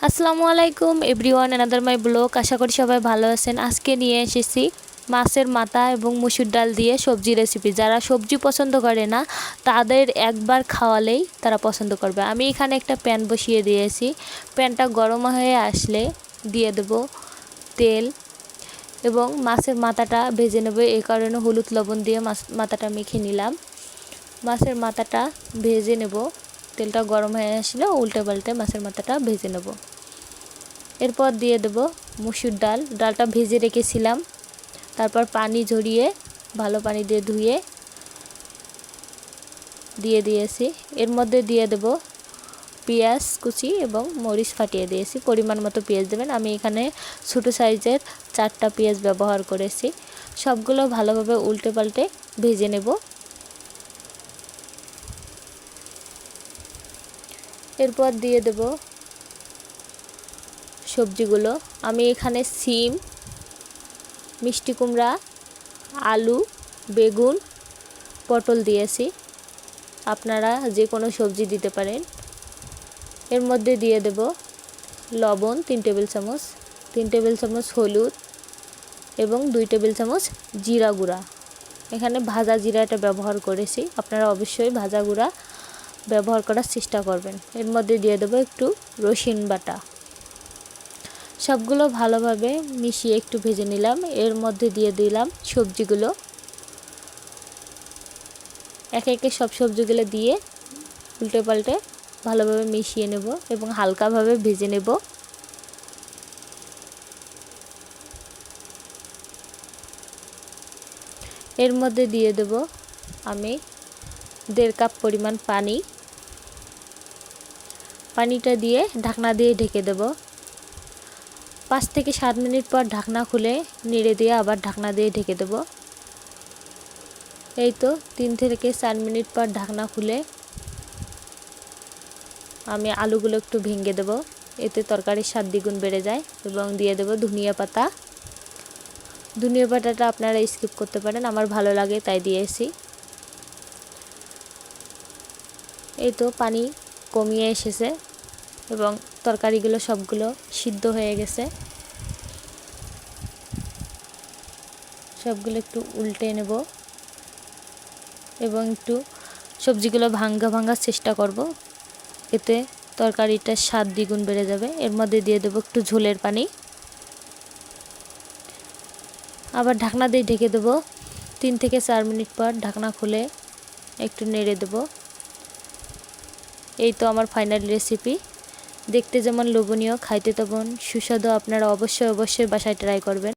আসসালামু আলাইকুম everyone, another my blog. আশা করি সবাই ভালো আছেন। আজকে নিয়ে এসেছি মাছের মাথা এবং মসুর ডাল দিয়ে সবজি রেসিপি। যারা সবজি পছন্দ করে না তাদের একবার খাওয়ালেই তারা পছন্দ করবে। আমি এখানে একটা প্যান বসিয়ে দিয়েছি। প্যানটা গরম হয়ে আসলে দিয়ে দেব তেল এবং মাছের মাথাটা ভেজে নেব। এই কারণে হলুদ লবণ দিয়ে মাথাটা মেখে নিলাম। মাছের মাথাটা ভেজে নেব। তেলটা গরম হয়ে আসলে উল্টে পাল্টে মাছের মাথাটা ভেজে নেব। এরপর দিয়ে দেব মসুর ডালটা ভেজে রেখেছিলাম। তারপর পানি ঝরিয়ে ভালো পানি দিয়ে ধুয়ে দিয়ে দিয়েছি। এর মধ্যে দিয়ে দেব পেঁয়াজ কুচি এবং মরিচ ফাটিয়ে দিয়েছি। পরিমাণ মতো পেঁয়াজ দেবেন। আমি এখানে ছোটো সাইজের 4টা পেঁয়াজ ব্যবহার করেছি। সবগুলো ভালোভাবে উল্টে পাল্টে ভেজে নেব। এরপর দিয়ে দেব সবজিগুলো। আমি এখানে সিম, মিষ্টি কুমড়া, আলু, বেগুন, পটল দিয়েছি। আপনারা যে কোনো সবজি দিতে পারেন। এর মধ্যে দিয়ে দেব লবণ 3 টেবিল চামচ, 3 টেবিল চামচ হলুদ এবং 2 টেবিল চামচ জিরা গুঁড়া। এখানে ভাজা জিরাটা ব্যবহার করেছি। আপনারা অবশ্যই ভাজা গুঁড়া ব্যবহার করার চেষ্টা করবেন। এর মধ্যে দিয়ে দেব একটু রসুন বাটা। সবগুলো ভালোভাবে মিশিয়ে একটু ভেজে নিলাম। এর মধ্যে দিয়ে দিলাম সবজিগুলো। একে একে সব সবজিগুলো দিয়ে উল্টে পাল্টে ভালোভাবে মিশিয়ে নেব এবং হালকাভাবে ভেজে নেব। এর মধ্যে দিয়ে দেব আমি 1.5 কাপ পরিমাণ পানি। পানিটা দিয়ে ঢাকনা দিয়ে ঢেকে দেব। 5 থেকে 7 মিনিট পর ঢাকনা খুলে নেড়ে দিয়ে আবার ঢাকনা দিয়ে ঢেকে দেব। এই তো 3 থেকে 4 মিনিট পর ঢাকনা খুলে আমি আলুগুলো একটু ভেঙে দেব। এতে তরকারির স্বাদ দ্বিগুণ বেড়ে যায়। এবং দিয়ে দেব ধনিয়া পাতা। ধনিয়া পাতাটা আপনারা স্কিপ করতে পারেন, আমার ভালো লাগে তাই দিয়েছি। এই তো পানি কমিয়ে এসেছে এবং তরকারিগুলো সবগুলো সিদ্ধ হয়ে গেছে। সবগুলো একটু উল্টে নেব এবং একটু সবজিগুলো ভাঙার চেষ্টা করব। এতে তরকারিটার স্বাদ দ্বিগুণ বেড়ে যাবে। এর মধ্যে দিয়ে দেব একটু ঝোলের পানি। আবার ঢাকনা দিয়ে ঢেকে দেব। 3 থেকে 4 মিনিট পর ঢাকনা খুলে একটু নেড়ে দেব। এই তো আমার ফাইনাল রেসিপি। দেখতে যেমন লোভনীয়, খাইতে তেমন সুস্বাদু। আপনারা অবশ্যই বাসায় ট্রাই করবেন।